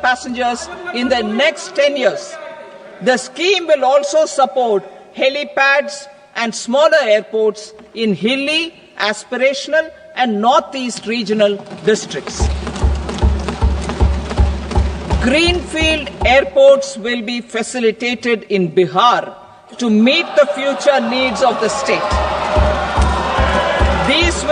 passengers in the next 10 years. The scheme will also support helipads and smaller airports in hilly, aspirational and northeast regional districts. Greenfield airports will be facilitated in Bihar to meet the future needs of the state. These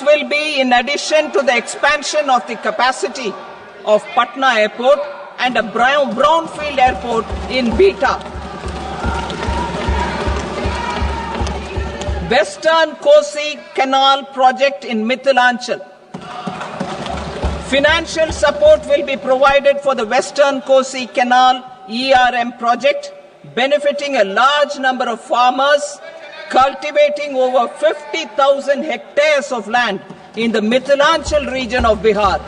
will be in addition to the expansion of the capacity of Patna Airport and a brownfield airport in Beta. Western Kosi Canal project in Mithilanchal. Financial support will be provided for the Western Kosi Canal ERM project, benefiting a large number of farmers cultivating over 50,000 hectares of land in the Mithilanchal region of Bihar.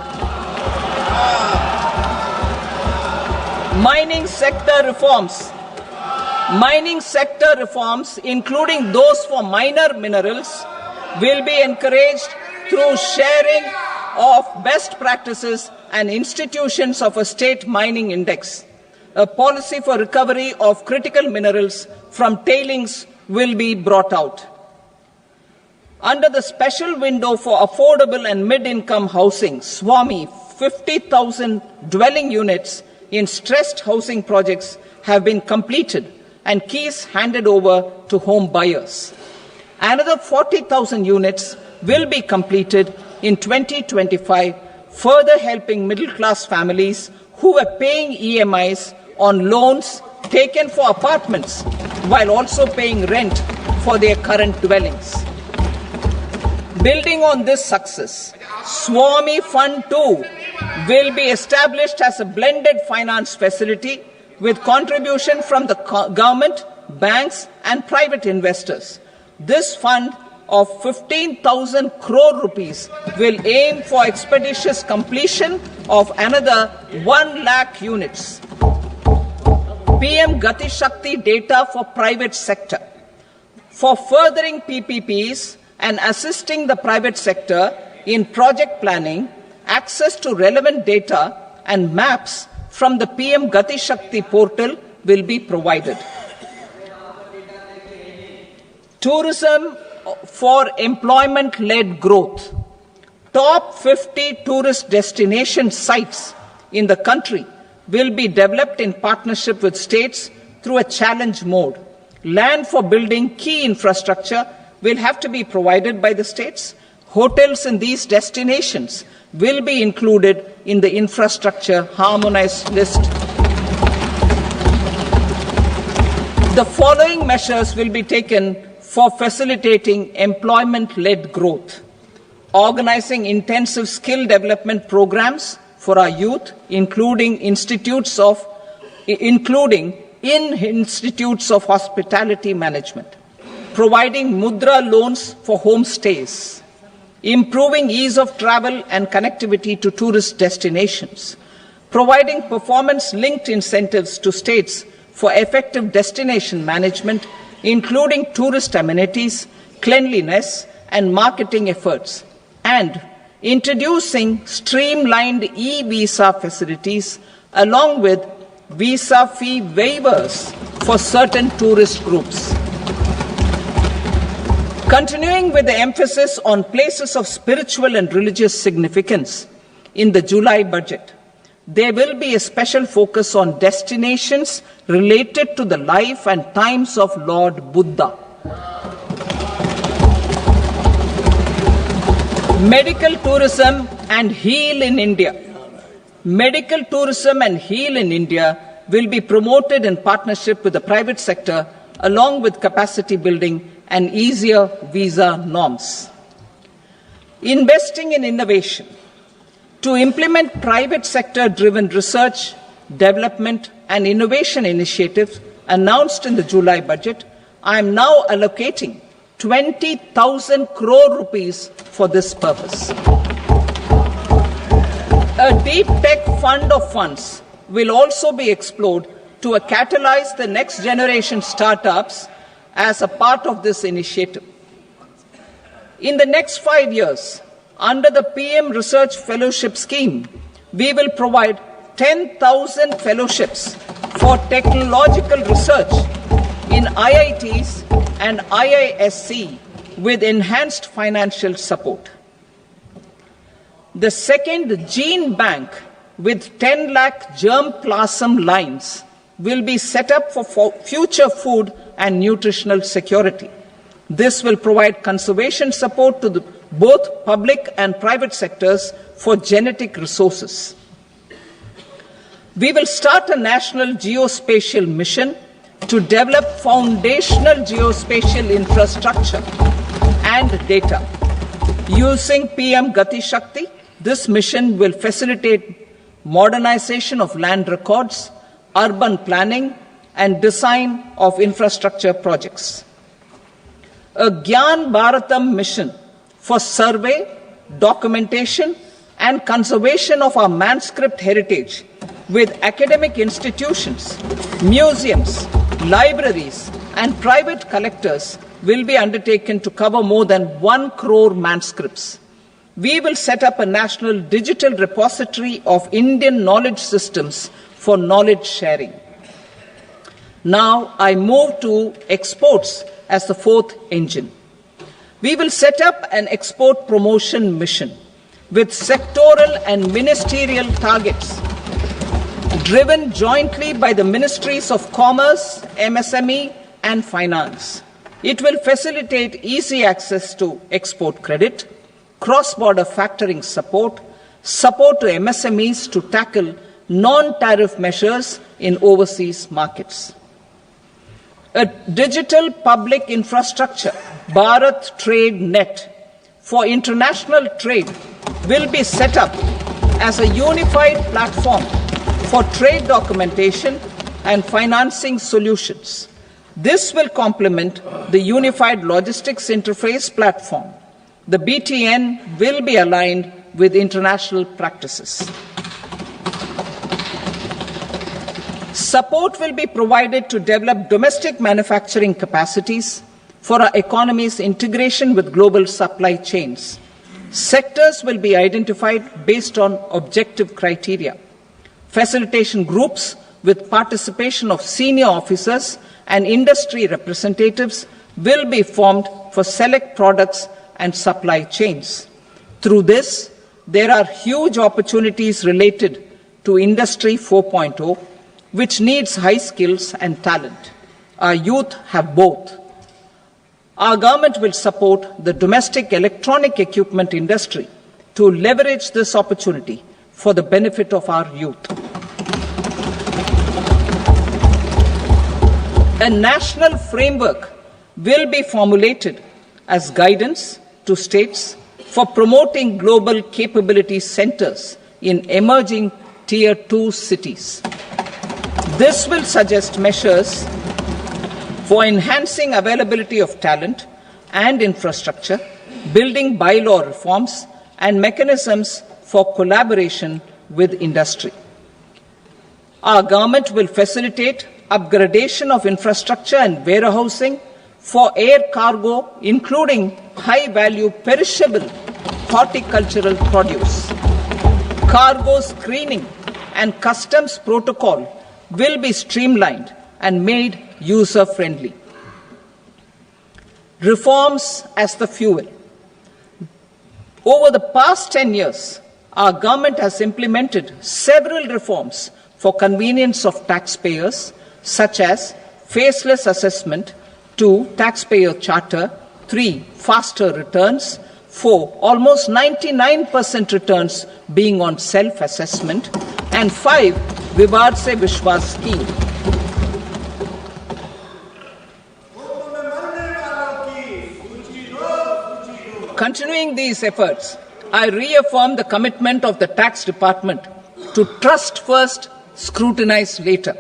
Mining sector reforms, including those for minor minerals, will be encouraged through sharing of best practices and institutions of a state mining index. A policy for recovery of critical minerals from tailings will be brought out. Under the special window for affordable and mid-income housing, SWAMI, 50,000 dwelling units in stressed housing projects have been completed and keys handed over to home buyers. Another 40,000 units will be completed in 2025, further helping middle-class families who were paying EMIs on loans taken for apartments while also paying rent for their current dwellings. Building on this success, SWAMI Fund 2 will be established as a blended finance facility with contribution from the government, banks and private investors. This fund of 15,000 crore rupees will aim for expeditious completion of another 1 lakh units. PM Gati Shakti data for private sector. For furthering PPPs and assisting the private sector in project planning, access to relevant data and maps from the PM Gati Shakti portal will be provided. Tourism for employment-led growth. Top 50 tourist destination sites in the country will be developed in partnership with states through a challenge mode. Land for building key infrastructure will have to be provided by the states. Hotels in these destinations will be included in the infrastructure harmonized list. The following measures will be taken for facilitating employment-led growth. Organizing intensive skill development programs for our youth, including in institutes of hospitality management. Providing mudra loans for homestays. Improving ease of travel and connectivity to tourist destinations. Providing performance-linked incentives to states for effective destination management, including tourist amenities, cleanliness, and marketing efforts. And introducing streamlined e-visa facilities along with visa fee waivers for certain tourist groups. Continuing with the emphasis on places of spiritual and religious significance, in the July budget, there will be a special focus on destinations related to the life and times of Lord Buddha. Medical tourism and heal in India. Medical tourism and heal in India will be promoted in partnership with the private sector along with capacity building and easier visa norms. Investing in innovation. To implement private sector-driven research, development and innovation initiatives announced in the July budget, I am now allocating 20,000 crore rupees for this purpose. A deep tech fund of funds will also be explored to catalyze the next generation startups as a part of this initiative. In the next 5 years, under the PM Research Fellowship Scheme, we will provide 10,000 fellowships for technological research in IITs and IISc with enhanced financial support. The second gene bank with 10 lakh germplasm lines will be set up for future food and nutritional security. This will provide conservation support to both public and private sectors for genetic resources. We will start a national geospatial mission to develop foundational geospatial infrastructure and data. Using PM Gati Shakti, this mission will facilitate modernization of land records, urban planning, and design of infrastructure projects. A Gyan Bharatam mission for survey, documentation, and conservation of our manuscript heritage with academic institutions, museums, libraries, and private collectors will be undertaken to cover more than 1 crore manuscripts. We will set up a national digital repository of Indian knowledge systems for knowledge sharing. Now I move to exports as the fourth engine. We will set up an export promotion mission with sectoral and ministerial targets driven jointly by the Ministries of Commerce, MSME, and Finance. It will facilitate easy access to export credit, cross-border factoring support, support to MSMEs to tackle non-tariff measures in overseas markets. A digital public infrastructure, Bharat Trade Net, for international trade will be set up as a unified platform for trade documentation and financing solutions. This will complement the Unified Logistics Interface platform. The BTN will be aligned with international practices. Support will be provided to develop domestic manufacturing capacities for our economy's integration with global supply chains. Sectors will be identified based on objective criteria. Facilitation groups with participation of senior officers and industry representatives will be formed for select products and supply chains. Through this, there are huge opportunities related to Industry 4.0, which needs high skills and talent. Our youth have both. Our government will support the domestic electronic equipment industry to leverage this opportunity for the benefit of our youth. A national framework will be formulated as guidance to states for promoting global capability centers in emerging Tier 2 cities. This will suggest measures for enhancing availability of talent and infrastructure, building bylaw reforms, and mechanisms for collaboration with industry. Our government will facilitate upgradation of infrastructure and warehousing for air cargo, including high-value perishable horticultural produce. Cargo screening and customs protocol will be streamlined and made user-friendly. Reforms as the fuel. Over the past 10 years, our government has implemented several reforms for convenience of taxpayers, such as faceless assessment, 2, taxpayer charter, 3, faster returns, 4, almost 99% returns being on self-assessment, and 5, Vivad Se Vishwas scheme. Continuing these efforts, I reaffirm the commitment of the tax department to trust first, scrutinize later.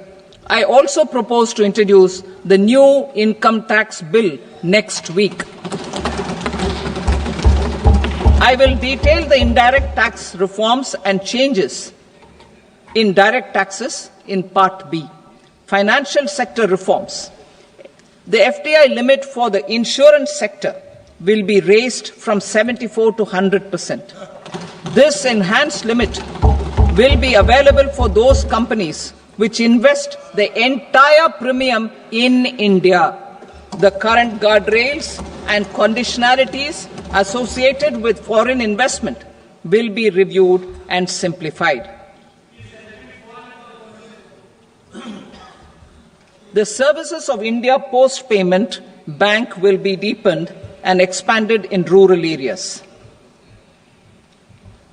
I also propose to introduce the new income tax bill next week. I will detail the indirect tax reforms and changes in direct taxes in Part B. Financial sector reforms. The FDI limit for the insurance sector will be raised from 74 to 100%. This enhanced limit will be available for those companies which invest the entire premium in India. The current guardrails and conditionalities associated with foreign investment will be reviewed and simplified. The services of India Post Payment Bank will be deepened and expanded in rural areas.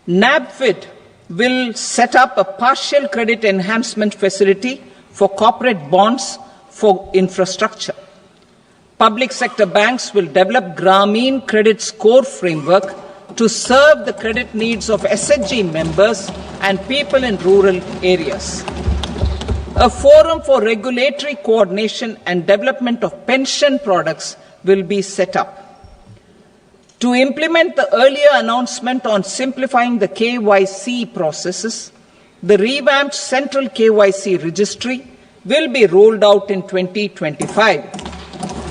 NABFID will set up a partial credit enhancement facility for corporate bonds for infrastructure. Public sector banks will develop Grameen Credit Score Framework to serve the credit needs of SHG members and people in rural areas. A forum for regulatory coordination and development of pension products will be set up. To implement the earlier announcement on simplifying the KYC processes, the revamped Central KYC Registry will be rolled out in 2025.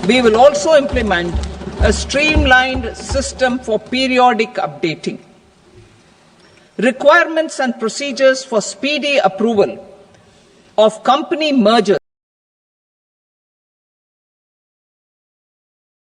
We will also implement a streamlined system for periodic updating. Requirements and procedures for speedy approval of company mergers